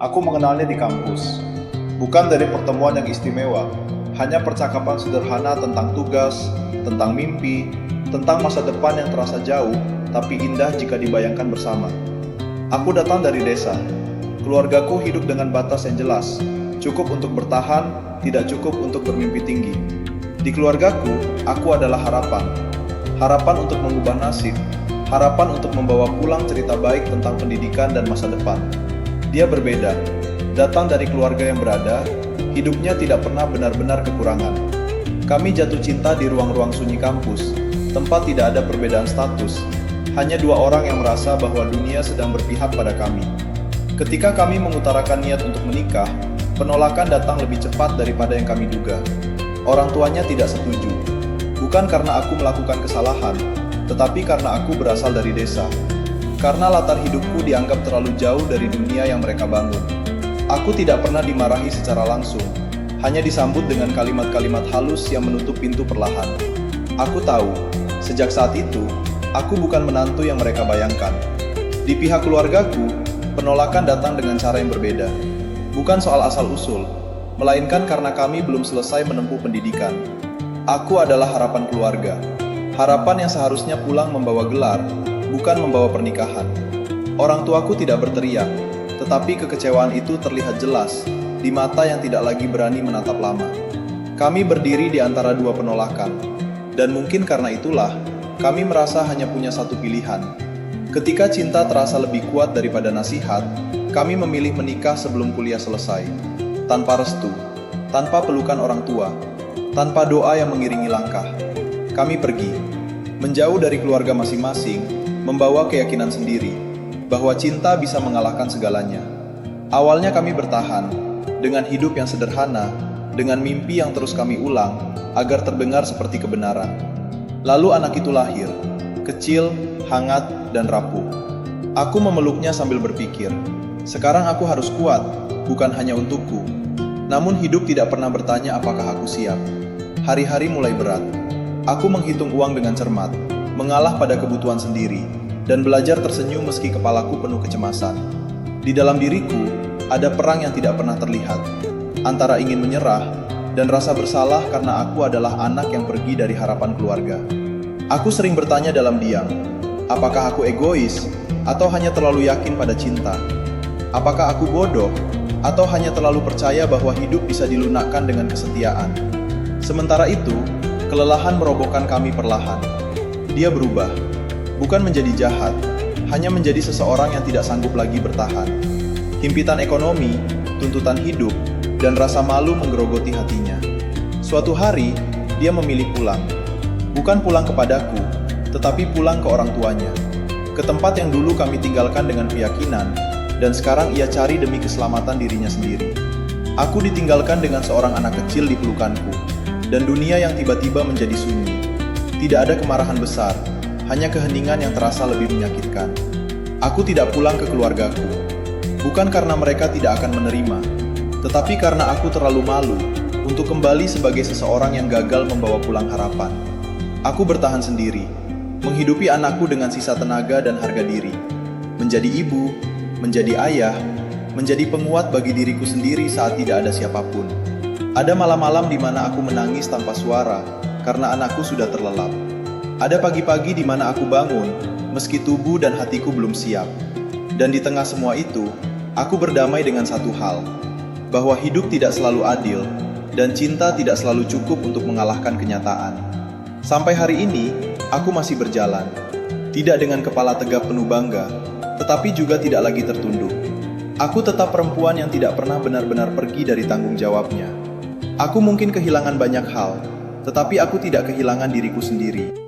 Aku mengenalnya di kampus. Bukan dari pertemuan yang istimewa, hanya percakapan sederhana tentang tugas, tentang mimpi, tentang masa depan yang terasa jauh, tapi indah jika dibayangkan bersama. Aku datang dari desa. Keluargaku hidup dengan batas yang jelas, cukup untuk bertahan, tidak cukup untuk bermimpi tinggi. Di keluargaku, aku adalah harapan. Harapan untuk mengubah nasib, harapan untuk membawa pulang cerita baik tentang pendidikan dan masa depan. Dia berbeda, datang dari keluarga yang berada, hidupnya tidak pernah benar-benar kekurangan. Kami jatuh cinta di ruang-ruang sunyi kampus, tempat tidak ada perbedaan status, hanya dua orang yang merasa bahwa dunia sedang berpihak pada kami. Ketika kami mengutarakan niat untuk menikah, penolakan datang lebih cepat daripada yang kami duga. Orang tuanya tidak setuju, bukan karena aku melakukan kesalahan, tetapi karena aku berasal dari desa. Karena latar hidupku dianggap terlalu jauh dari dunia yang mereka bangun. Aku tidak pernah dimarahi secara langsung, hanya disambut dengan kalimat-kalimat halus yang menutup pintu perlahan. Aku tahu, sejak saat itu, aku bukan menantu yang mereka bayangkan. Di pihak keluargaku, penolakan datang dengan cara yang berbeda. Bukan soal asal-usul, melainkan karena kami belum selesai menempuh pendidikan. Aku adalah harapan keluarga. Harapan yang seharusnya pulang membawa gelar, bukan membawa pernikahan. Orang tuaku tidak berteriak, tetapi kekecewaan itu terlihat jelas di mata yang tidak lagi berani menatap lama. Kami berdiri di antara dua penolakan, dan mungkin karena itulah kami merasa hanya punya satu pilihan. Ketika cinta terasa lebih kuat daripada nasihat, kami memilih menikah sebelum kuliah selesai. Tanpa restu, tanpa pelukan orang tua, tanpa doa yang mengiringi langkah. Kami pergi, menjauh dari keluarga masing-masing, membawa keyakinan sendiri, bahwa cinta bisa mengalahkan segalanya. Awalnya kami bertahan, dengan hidup yang sederhana, dengan mimpi yang terus kami ulang, agar terdengar seperti kebenaran. Lalu anak itu lahir, kecil, hangat, dan rapuh. Aku memeluknya sambil berpikir, sekarang aku harus kuat, bukan hanya untukku. Namun hidup tidak pernah bertanya apakah aku siap. Hari-hari mulai berat. Aku menghitung uang dengan cermat, mengalah pada kebutuhan sendiri, dan belajar tersenyum meski kepalaku penuh kecemasan. Di dalam diriku, ada perang yang tidak pernah terlihat, antara ingin menyerah dan rasa bersalah karena aku adalah anak yang pergi dari harapan keluarga. Aku sering bertanya dalam diam, apakah aku egois, atau hanya terlalu yakin pada cinta? Apakah aku bodoh, atau hanya terlalu percaya bahwa hidup bisa dilunakkan dengan kesetiaan? Sementara itu, kelelahan merobohkan kami perlahan. Dia berubah, bukan menjadi jahat, hanya menjadi seseorang yang tidak sanggup lagi bertahan. Himpitan ekonomi, tuntutan hidup, dan rasa malu menggerogoti hatinya. Suatu hari, dia memilih pulang. Bukan pulang kepadaku, tetapi pulang ke orang tuanya. Ke tempat yang dulu kami tinggalkan dengan keyakinan, dan sekarang ia cari demi keselamatan dirinya sendiri. Aku ditinggalkan dengan seorang anak kecil di pelukanku, dan dunia yang tiba-tiba menjadi sunyi. Tidak ada kemarahan besar, hanya keheningan yang terasa lebih menyakitkan. Aku tidak pulang ke keluargaku, bukan karena mereka tidak akan menerima, tetapi karena aku terlalu malu untuk kembali sebagai seseorang yang gagal membawa pulang harapan. Aku bertahan sendiri, menghidupi anakku dengan sisa tenaga dan harga diri. Menjadi ibu, menjadi ayah, menjadi penguat bagi diriku sendiri saat tidak ada siapapun. Ada malam-malam di mana aku menangis tanpa suara, karena anakku sudah terlelap. Ada pagi-pagi di mana aku bangun, meski tubuh dan hatiku belum siap. Dan di tengah semua itu, aku berdamai dengan satu hal, bahwa hidup tidak selalu adil, dan cinta tidak selalu cukup untuk mengalahkan kenyataan. Sampai hari ini, aku masih berjalan. Tidak dengan kepala tegap penuh bangga, tetapi juga tidak lagi tertunduk. Aku tetap perempuan yang tidak pernah benar-benar pergi dari tanggung jawabnya. Aku mungkin kehilangan banyak hal, tetapi aku tidak kehilangan diriku sendiri.